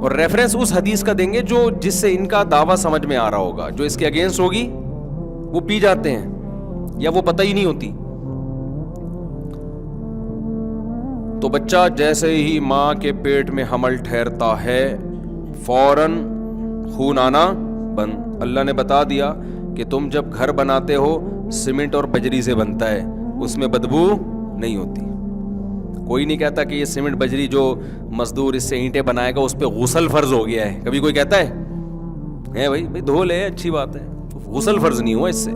اور ریفرنس اس حدیث کا دیں گے جو جس سے ان کا دعویٰ سمجھ میں آ رہا ہوگا. جو اس کے اگینسٹ ہوگی وہ پی جاتے ہیں یا وہ پتہ ہی نہیں ہوتی. تو بچہ جیسے ہی ماں کے پیٹ میں حمل ٹھہرتا ہے فوراً خون آنا بند. اللہ نے بتا دیا کہ تم جب گھر بناتے ہو سیمنٹ اور بجری سے بنتا ہے, اس میں بدبو نہیں ہوتی. کوئی نہیں کہتا کہ یہ سیمنٹ بجری جو مزدور اس سے اینٹیں بنائے گا اس پہ غسل فرض ہو گیا ہے. کبھی کوئی کہتا ہے بھائی دھو لے, اچھی بات ہے, غسل فرض نہیں ہوا اس سے.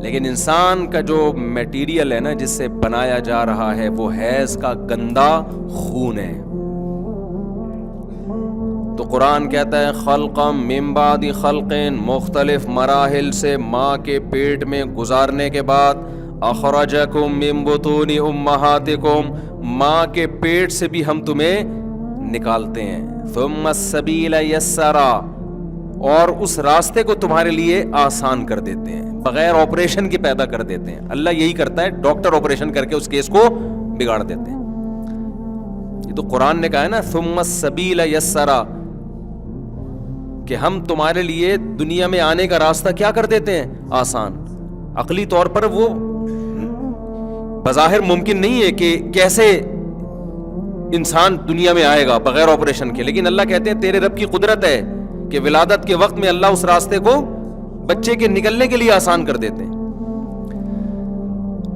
لیکن انسان کا جو میٹیریل ہے نا جس سے بنایا جا رہا ہے وہ حیض کا گندا خون ہے. تو قرآن کہتا ہے خلقا من بعد خلق, مختلف مراحل سے ماں کے پیٹ میں گزارنے کے بعد اخرجکم من بطون امہاتکم, ماں کے پیٹ سے بھی ہم تمہیں نکالتے ہیں. ثم السبیل یسرا, اور اس راستے کو تمہارے لیے آسان کر دیتے ہیں, بغیر آپریشن کے پیدا کر دیتے ہیں. اللہ یہی کرتا ہے, ڈاکٹر آپریشن کر کے اس کیس کو بگاڑ دیتے ہیں. یہ تو قرآن نے کہا ہے نا ثم السبیل یسرا, کہ ہم تمہارے لیے دنیا میں آنے کا راستہ کیا کر دیتے ہیں آسان. عقلی طور پر وہ بظاہر ممکن نہیں ہے کہ کیسے انسان دنیا میں آئے گا بغیر آپریشن کے, لیکن اللہ کہتے ہیں تیرے رب کی قدرت ہے کہ ولادت کے وقت میں اللہ اس راستے کو بچے کے نکلنے کے لیے آسان کر دیتے ہیں.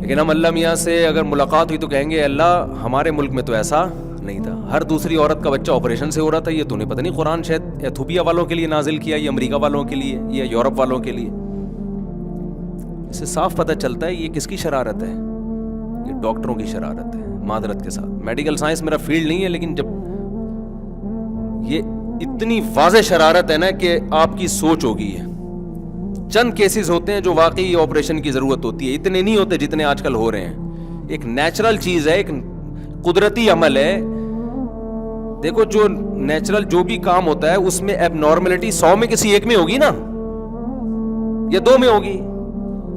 لیکن ہم اللہ میاں سے اگر ملاقات ہوئی تو کہیں گے اللہ ہمارے ملک میں تو ایسا نہیں تھا, ہر دوسری عورت کا بچہ آپریشن سے ہو رہا تھا. یہ تو نہیں پتہ نہیں قرآن شاید ایتھوپیا والوں کے لیے نازل کیا, یا امریکہ والوں کے لیے, یا یورپ والوں کے لیے. اس سے صاف پتہ چلتا ہے یہ کس کی شرارت ہے, یہ ڈاکٹروں کی شرارت ہے. معذرت کے ساتھ, میڈیکل سائنس میرا فیلڈ نہیں ہے, لیکن جب یہ اتنی واضح شرارت ہے نا کہ آپ کی سوچ ہوگی. ہے چند کیسز ہوتے ہیں جو واقعی آپریشن کی ضرورت ہوتی ہے, اتنے نہیں ہوتے جتنے آج کل ہو رہے ہیں. ایک نیچرل چیز ہے, ایک قدرتی عمل ہے. دیکھو جو نیچرل جو بھی کام ہوتا ہے اس میں ایب نارملٹی 100 میں کسی ایک میں ہوگی نا, یا 2 میں ہوگی.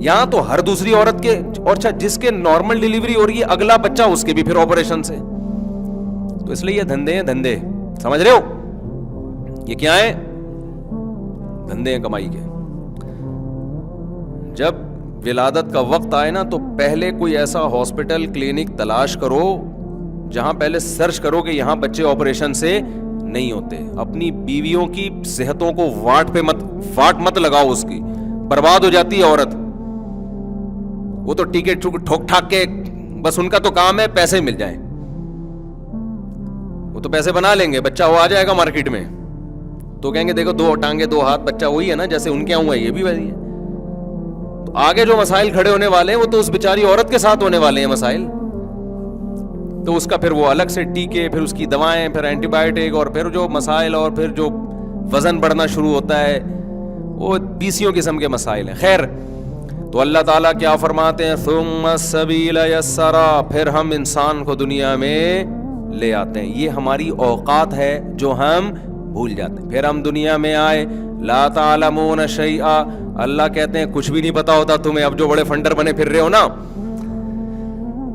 یہاں تو ہر دوسری عورت کے, اور اچھا جس کے نارمل ڈیلیوری ہو رہی ہے اگلا بچہ اس کے بھی پھر آپریشن سے. تو اس لیے یہ دھندے ہیں, دھندے سمجھ رہے ہو, یہ کیا ہے دھندے ہیں کمائی کے. جب ولادت کا وقت آئے نا تو پہلے کوئی ایسا ہاسپٹل کلینک تلاش کرو جہاں پہلے سرچ کرو کہ یہاں بچے آپریشن سے نہیں ہوتے. اپنی بیویوں کی صحتوں کو واٹ مت لگاؤ, اس کی برباد ہو جاتی ہے عورت. وہ تو ٹکٹ ٹھوک ٹھاک کے بس ان کا تو کام ہے پیسے مل جائیں, وہ تو پیسے بنا لیں گے, بچہ وہ آ جائے گا مارکیٹ میں تو کہیں گے دیکھو 2 ٹانگیں 2 ہاتھ, بچہ وہی ہے نا جیسے ان کے یہاں ہوا ہے, یہ بھی وہی ہے. تو آگے جو مسائل کھڑے ہونے والے ہیں وہ تو اس بیچاری عورت کے ساتھ ہونے والے ہیں مسائل. تو اس کا پھر وہ الگ سے ٹیکے, پھر اس کی دوائیں, پھر اینٹی بایوٹک, اور پھر جو مسائل, اور پھر جو وزن بڑھنا شروع ہوتا ہے وہ 20 قسم کے مسائل ہیں. خیر, تو اللہ تعالیٰ کیا فرماتے ہیں ثم السبیل یسرا, پھر ہم انسان کو دنیا میں لے آتے ہیں. یہ ہماری اوقات ہے جو ہم بھول جاتے ہیں. پھر ہم دنیا میں آئے, لا تعلمون شیئا, اللہ کہتے ہیں کچھ بھی نہیں پتا ہوتا تمہیں. اب جو بڑے فنڈر بنے پھر رہے ہو نا,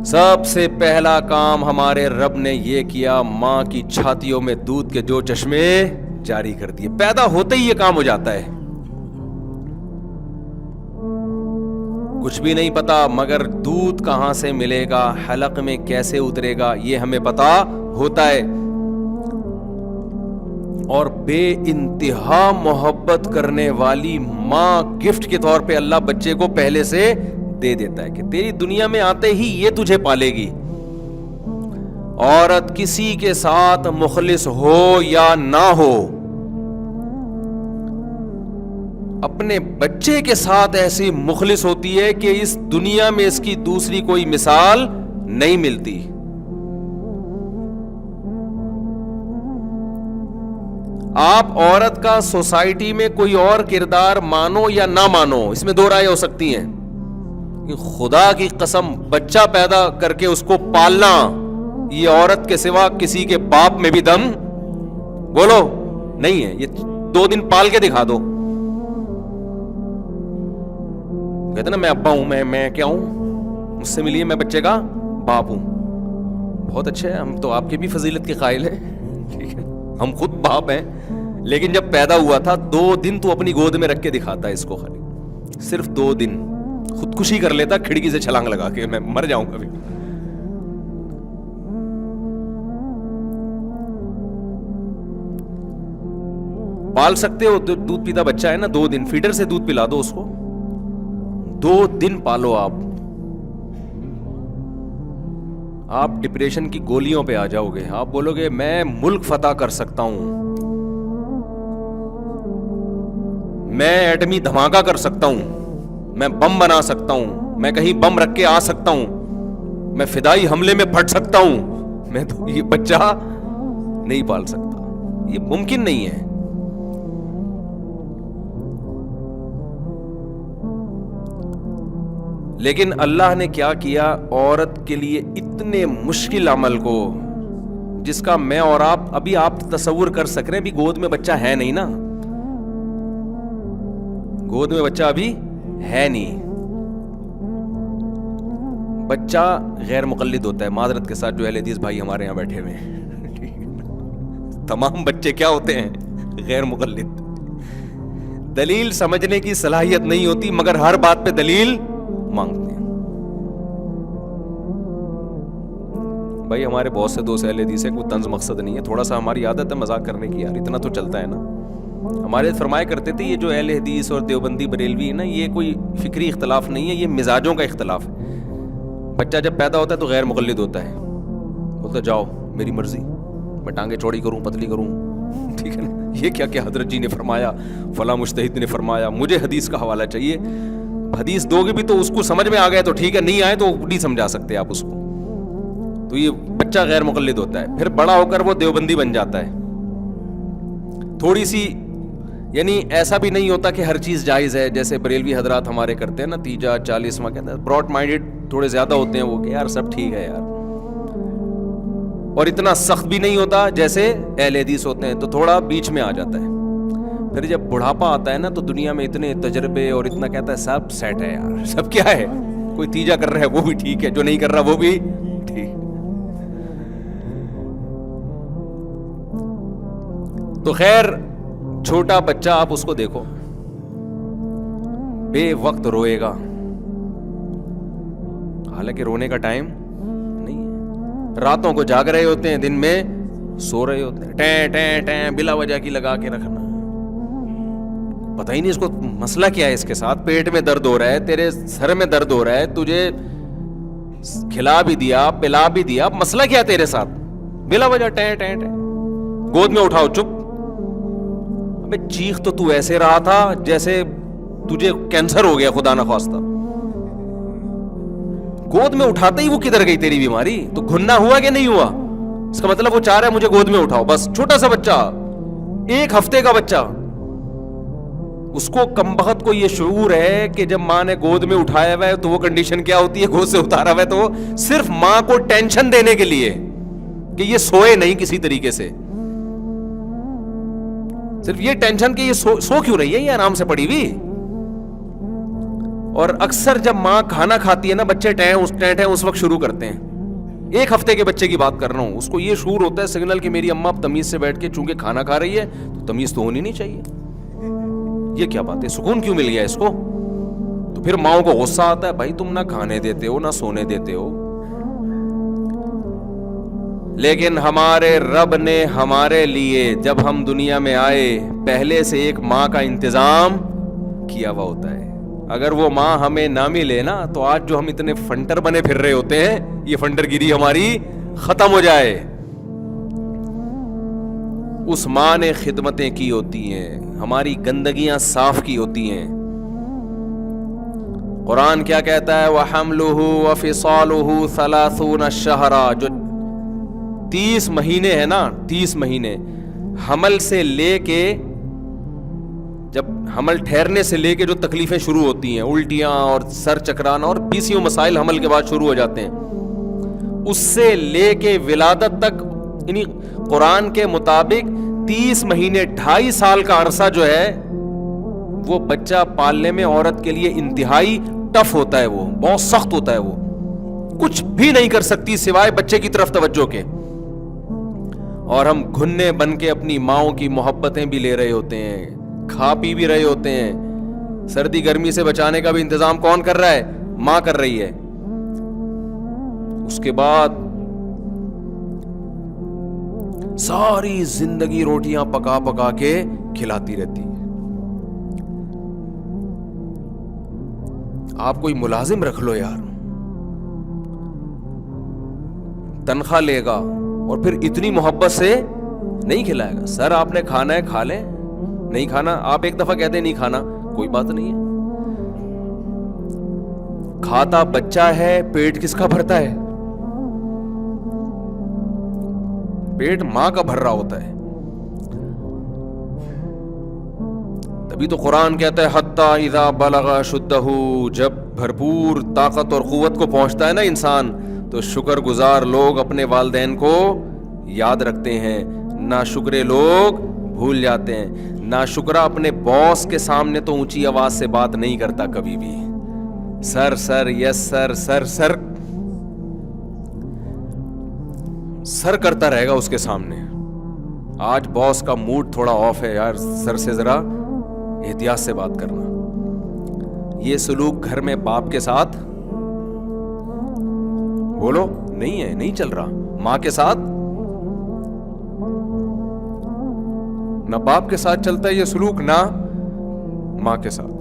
سب سے پہلا کام ہمارے رب نے یہ کیا, ماں کی چھاتیوں میں دودھ کے جو چشمے جاری کر دیے. پیدا ہوتے ہی یہ کام ہو جاتا ہے. کچھ بھی نہیں پتا, مگر دودھ کہاں سے ملے گا, حلق میں کیسے اترے گا, یہ ہمیں پتا ہوتا ہے. اور بے انتہا محبت کرنے والی ماں گفٹ کے طور پہ اللہ بچے کو پہلے سے دے دیتا ہے کہ تیری دنیا میں آتے ہی یہ تجھے پالے گی. عورت کسی کے ساتھ مخلص ہو یا نہ ہو, اپنے بچے کے ساتھ ایسی مخلص ہوتی ہے کہ اس دنیا میں اس کی دوسری کوئی مثال نہیں ملتی. آپ عورت کا سوسائٹی میں کوئی اور کردار مانو یا نہ مانو, اس میں 2 رائے ہو سکتی ہیں. خدا کی قسم بچہ پیدا کر کے اس کو پالنا, یہ عورت کے سوا کسی کے باپ میں بھی دم بولو نہیں ہے. یہ 2 دن پال کے دکھا دو. کہتے نا میں ابا ہوں, میں کیا ہوں, مجھ سے ملیے, میں بچے کا باپ ہوں. بہت اچھا ہے, ہم تو آپ کی بھی فضیلت کے قائل ہیں, ٹھیک ہے, ہم خود باپ ہیں, لیکن جب پیدا ہوا تھا 2 دن تو اپنی گود میں رکھ کے دکھاتا ہے اس کو, خالی صرف 2 دن خودکشی کر لیتا کھڑکی سے چھلانگ لگا کے, میں مر جاؤں گا. پال سکتے ہو, دودھ پیتا بچہ ہے نا, 2 دن فیڈر سے دودھ پلا دو اس کو, 2 دن پالو آپ ڈپریشن کی گولیوں پہ آ جاؤ گے. آپ بولو گے میں ملک فتح کر سکتا ہوں, میں ایٹمی دھماکہ کر سکتا ہوں, میں بم بنا سکتا ہوں, میں کہیں بم رکھ کے آ سکتا ہوں, میں فدائی حملے میں پھٹ سکتا ہوں, میں تو یہ بچہ نہیں پال سکتا, یہ ممکن نہیں ہے. لیکن اللہ نے کیا کیا, عورت کے لیے اتنے مشکل عمل کو, جس کا میں اور آپ تصور کر سک رہے ہیں. ابھی گود میں بچہ ہے نہیں نا, گود میں بچہ ابھی ہے نہیں. بچہ غیر مقلد ہوتا ہے, معذرت کے ساتھ جو اہل حدیث بھائی ہمارے یہاں بیٹھے ہوئے ہیں, تمام بچے کیا ہوتے ہیں, غیر مقلد. دلیل سمجھنے کی صلاحیت نہیں ہوتی, مگر ہر بات پہ دلیل مانگتے ہیں. بھائی ہمارے بہت سے دوست اہل حدیث ہیں, کوئی طنز مقصد نہیں ہے, تھوڑا سا ہماری عادت ہے مذاق کرنے کی, یار اتنا تو چلتا ہے نا. ہمارے فرمایا کرتے تھے یہ جو اہل حدیث اور دیوبندی بریلوی ہے نا, یہ کوئی فکری اختلاف نہیں ہے, یہ مزاجوں کا اختلاف ہے. بچہ جب پیدا ہوتا ہے تو غیر مقلد ہوتا ہے, بولتا جاؤ میری مرضی, میں ٹانگیں چوڑی کروں پتلی کروں, ٹھیک ہے نا, یہ کیا کہ حضرت جی نے فرمایا, فلاں مجتہد نے فرمایا, مجھے حدیث کا حوالہ چاہیے. حدیث دو گے بھی تو اس کو سمجھ میں آ گئے تو ٹھیک ہے, نہیں آئے تو نہیں سمجھا سکتے آپ اس کو. تو یہ بچہ غیر مقلد ہوتا ہے. پھر بڑا ہو کر وہ دیوبندی بن جاتا ہے. تھوڑی سی یعنی ایسا بھی نہیں ہوتا کہ ہر چیز جائز ہے, جیسے بریلوی حضرات ہمارے کرتے ہیں نا, 30 40واں کہتے ہیں, براڈ مائنڈیڈ تھوڑے زیادہ ہوتے ہیں وہ, کہ یار سب ٹھیک ہے یار, اور اتنا سخت بھی نہیں ہوتا جیسے اہل حدیث ہوتے ہیں, تو تھوڑا بیچ میں آ جاتا ہے. پھر جب بڑھاپا آتا ہے نا, تو دنیا میں اتنے تجربے اور اتنا کہتا ہے سب سیٹ ہے یار, سب کیا ہے, کوئی تیجا کر رہا ہے وہ بھی ٹھیک ہے, جو نہیں کر رہا وہ بھی ٹھیک. تو خیر چھوٹا بچہ آپ اس کو دیکھو, بے وقت روئے گا, حالانکہ رونے کا ٹائم نہیں ہے. راتوں کو جاگ رہے ہوتے ہیں, دن میں سو رہے ہوتے ہیں, ٹیں ٹیں ٹیں بلا وجہ کی لگا کے رکھنا, پتہ ہی نہیں اس کو مسئلہ کیا ہے. اس کے ساتھ پیٹ میں درد ہو رہا ہے, تیرے سر میں درد ہو رہا ہے, تجھے کھلا بھی دیا پلا بھی دیا, مسئلہ کیا تیرے ساتھ, بلا وجہ ٹیں ٹیں ٹیں. گود میں اٹھاؤ, چپ. ابے چیخ تو ایسے رہا تھا جیسے تجھے کینسر ہو گیا خدا نخواستہ. گود میں اٹھاتے ہی وہ کدھر گئی تیری بیماری, تو گھننا ہوا کہ نہیں ہوا, اس کا مطلب وہ چاہ رہا ہے مجھے گود میں اٹھاؤ بس. چھوٹا سا بچہ, 1 ہفتے کا بچہ, اس کو کمبخت کو یہ شعور ہے کہ جب ماں نے گود میں اٹھایا ہوا ہے تو وہ کنڈیشن کیا ہوتی ہے, گود سے اتارا ہوا ہے تو صرف ماں کو ٹینشن دینے کے لیے کہ یہ سوئے نہیں کسی طریقے سے, صرف یہ ٹینشن کہ یہ سو کیوں رہی ہے, یہ آرام سے پڑی ہوئی. اور اکثر جب ماں کھانا کھاتی ہے نا, بچے ٹیں اس وقت شروع کرتے ہیں. 1 ہفتے کے بچے کی بات کر رہا ہوں, اس کو یہ شعور ہوتا ہے سگنل کہ میری اماں تمیز سے بیٹھ کے چونکہ کھانا کھا رہی ہے تو تمیز تو ہونی نہیں چاہیے. یہ کیا بات ہے, سکون کیوں مل گیا اس کو. تو پھر ماؤں کو غصہ آتا ہے, بھائی تم نہ کھانے دیتے ہو نہ سونے دیتے ہو. لیکن ہمارے رب نے ہمارے لیے جب ہم دنیا میں آئے پہلے سے ایک ماں کا انتظام کیا ہوا ہوتا ہے. اگر وہ ماں ہمیں نہ ملے نا, تو آج جو ہم اتنے فنٹر بنے پھر رہے ہوتے ہیں, یہ فنٹر گیری ہماری ختم ہو جائے. اس ماں نے خدمتیں کی ہوتی ہیں, ہماری گندگیاں صاف کی ہوتی ہیں. قرآن کیا کہتا ہے, وَحَمْلُهُ وَفِصَالُهُ 30 شَهْرًا, جو 30 مہینے ہیں نا, 30 مہینے حمل سے لے کے, جب حمل ٹھہرنے سے لے کے جو تکلیفیں شروع ہوتی ہیں, الٹیاں اور سر چکرانا اور 20 مسائل حمل کے بعد شروع ہو جاتے ہیں, اس سے لے کے ولادت تک, یعنی قرآن کے مطابق 30 مہینے 2.5 سال کا عرصہ جو ہے وہ بچہ پالنے میں عورت کے لیے انتہائی ٹف ہوتا ہے, وہ بہت سخت ہوتا ہے. وہ کچھ بھی نہیں کر سکتی سوائے بچے کی طرف توجہ کے. اور ہم گھنے بن کے اپنی ماؤں کی محبتیں بھی لے رہے ہوتے ہیں, کھا پی بھی رہے ہوتے ہیں. سردی گرمی سے بچانے کا بھی انتظام کون کر رہا ہے؟ ماں کر رہی ہے. اس کے بعد ساری زندگی روٹیاں پکا پکا کے کھلاتی رہتی ہے. آپ کوئی ملازم رکھ لو یار, تنخواہ لے گا اور پھر اتنی محبت سے نہیں کھلائے گا. سر آپ نے کھانا ہے کھا لیں, نہیں کھانا آپ ایک دفعہ کہتے ہیں نہیں کھانا, کوئی بات نہیں ہے. کھاتا بچہ ہے, پیٹ کس کا بھرتا ہے؟ پیٹ ماں کا بھر رہا ہوتا ہے. تبھی تو قرآن کہتا ہے حتی اذا بلغ شدہ, جب بھرپور طاقت اور قوت کو پہنچتا ہے نا انسان, تو شکر گزار لوگ اپنے والدین کو یاد رکھتے ہیں, ناشکرے لوگ بھول جاتے ہیں. ناشکرا اپنے باس کے سامنے تو اونچی آواز سے بات نہیں کرتا کبھی بھی, سر سر یس سر سر سر سر کرتا رہے گا اس کے سامنے. آج باس کا موڈ تھوڑا آف ہے یار, سر سے ذرا احتیاط سے بات کرنا. یہ سلوک گھر میں باپ کے ساتھ بولو نہیں ہے, نہیں چل رہا. ماں کے ساتھ نہ باپ کے ساتھ چلتا ہے یہ سلوک, نہ ماں کے ساتھ.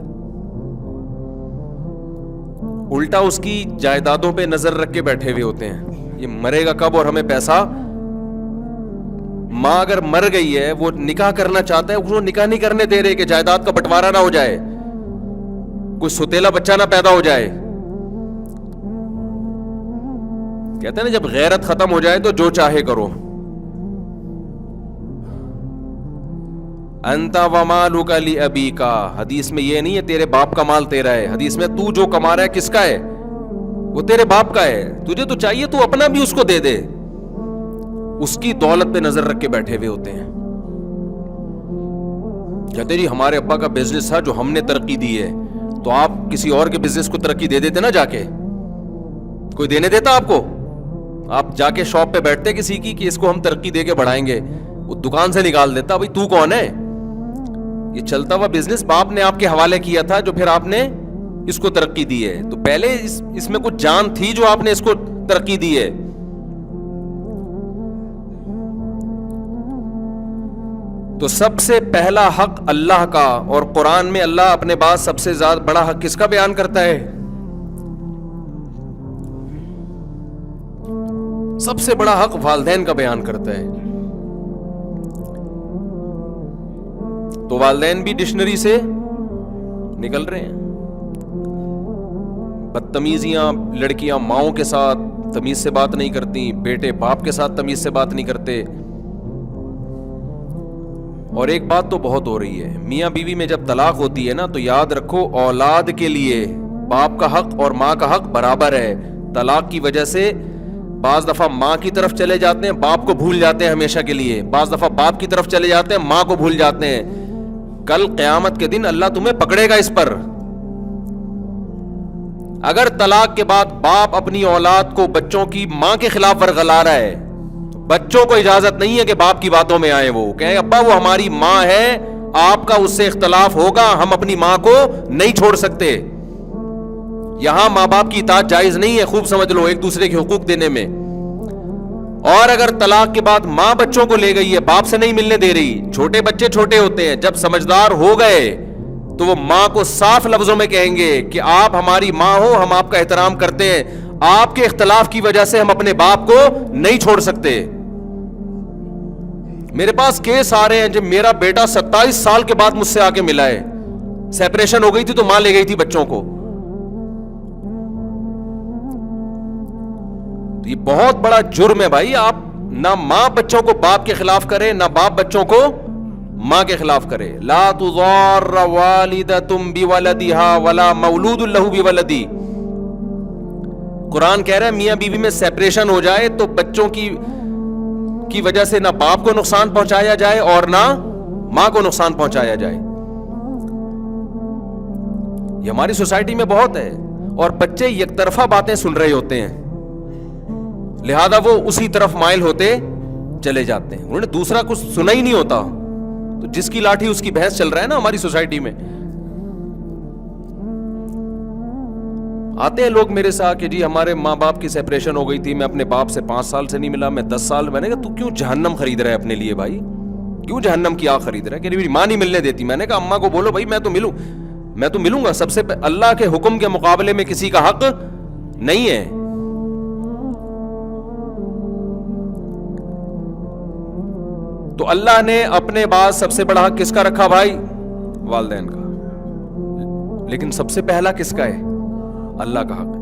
الٹا اس کی جائیدادوں پہ نظر رکھ کے بیٹھے ہوئے ہوتے ہیں, یہ مرے گا کب اور ہمیں پیسہ. ماں اگر مر گئی ہے, وہ نکاح کرنا چاہتا ہے, اس کو نکاح نہیں کرنے دے رہے کہ جائیداد کا بٹوارا نہ ہو جائے, کوئی ستیلا بچہ نہ پیدا ہو جائے. کہتے ہیں نا جب غیرت ختم ہو جائے تو جو چاہے کرو. انت ومالک لابیک, حدیث میں یہ نہیں ہے تیرے باپ کا مال تیرا ہے, حدیث میں تو جو کما رہا ہے کس کا ہے؟ وہ تیرے باپ کا ہے. تجھے تو چاہیے تو اپنا بھی اس کو دے دے. اس کی دولت پہ نظر رکھ کے بیٹھے ہوئے ہوتے ہیں. کہتے جی ہمارے ابا کا بزنس تھا جو ہم نے ترقی دی ہے, تو آپ کسی اور کے بزنس کو ترقی دے دیتے نا جا کے. کوئی دینے دیتا آپ کو؟ آپ جا کے شاپ پہ بیٹھتے کسی کی کہ اس کو ہم ترقی دے کے بڑھائیں گے, وہ دکان سے نکال دیتا. بھائی تو کون ہے؟ یہ چلتا ہوا بزنس باپ نے آپ کے حوالے کیا تھا, جو پھر آپ نے اس کو ترقی دی ہے. تو پہلے اس میں کچھ جان تھی جو آپ نے اس کو ترقی دی ہے. تو سب سے پہلا حق اللہ کا, اور قرآن میں اللہ اپنے بعد سب سے زیادہ بڑا حق کس کا بیان کرتا ہے؟ سب سے بڑا حق والدین کا بیان کرتا ہے. تو والدین بھی ڈکشنری سے نکل رہے ہیں. بدتمیزیاں, لڑکیاں ماؤں کے ساتھ تمیز سے بات نہیں کرتی, بیٹے باپ کے ساتھ تمیز سے بات نہیں کرتے. اور ایک بات تو بہت ہو رہی ہے, میاں بیوی میں جب طلاق ہوتی ہے نا, تو یاد رکھو اولاد کے لیے باپ کا حق اور ماں کا حق برابر ہے. طلاق کی وجہ سے بعض دفعہ ماں کی طرف چلے جاتے ہیں, باپ کو بھول جاتے ہیں ہمیشہ کے لیے. بعض دفعہ باپ کی طرف چلے جاتے ہیں, ماں کو بھول جاتے ہیں. کل قیامت کے دن اللہ تمہیں پکڑے گا اس پر. اگر طلاق کے بعد باپ اپنی اولاد کو بچوں کی ماں کے خلاف ورغلا رہا ہے, بچوں کو اجازت نہیں ہے کہ باپ کی باتوں میں آئے. وہ کہیں ابا وہ ہماری ماں ہے, آپ کا اس سے اختلاف ہوگا, ہم اپنی ماں کو نہیں چھوڑ سکتے. یہاں ماں باپ کی اطاعت جائز نہیں ہے, خوب سمجھ لو, ایک دوسرے کے حقوق دینے میں. اور اگر طلاق کے بعد ماں بچوں کو لے گئی ہے, باپ سے نہیں ملنے دے رہی, چھوٹے بچے چھوٹے ہوتے ہیں, جب سمجھدار ہو گئے تو وہ ماں کو صاف لفظوں میں کہیں گے کہ آپ ہماری ماں ہو, ہم آپ کا احترام کرتے ہیں, آپ کے اختلاف کی وجہ سے ہم اپنے باپ کو نہیں چھوڑ سکتے. میرے پاس کیس آ رہے ہیں جب میرا بیٹا 27 سال کے بعد مجھ سے آ کے ملا ہے, سیپریشن ہو گئی تھی تو ماں لے گئی تھی بچوں کو. یہ بہت بڑا جرم ہے بھائی. آپ نہ ماں بچوں کو باپ کے خلاف کرے, نہ باپ بچوں کو ماں کے خلاف کرے. لا تضار والدۃ بولدہا ولا مولود لہ بولدی. قرآن کہہ رہا ہے میاں بیوی میں سیپریشن ہو جائے تو بچوں کی وجہ سے نہ باپ کو نقصان پہنچایا جائے اور نہ ماں کو نقصان پہنچایا جائے. یہ ہماری سوسائٹی میں بہت ہے. اور بچے یک طرفہ باتیں سن رہے ہوتے ہیں, لہذا وہ اسی طرف مائل ہوتے چلے جاتے ہیں. انہوں نے دوسرا کچھ سنا ہی نہیں ہوتا. تو جس کی لاٹھی اس کی بھینس چل رہا ہے نا ہماری سوسائٹی میں. آتے ہیں لوگ میرے ساتھ کہ جی ہمارے ماں باپ کی سیپریشن ہو گئی تھی, میں اپنے باپ سے 5 سال سے نہیں ملا, میں 10 سال. میں نے کہا تو کیوں جہنم خرید رہا ہے اپنے لیے بھائی, کیوں جہنم کی آگ خرید رہا ہے؟ کہ میری ماں نہیں ملنے دیتی. میں نے کہا اماں کو بولو بھائی میں تو ملوں گا. سب سے اللہ کے حکم کے مقابلے میں کسی کا حق نہیں ہے. تو اللہ نے اپنے بعد سب سے بڑا حق کس کا رکھا بھائی؟ والدین کا. لیکن سب سے پہلا کس کا ہے؟ اللہ کا حق.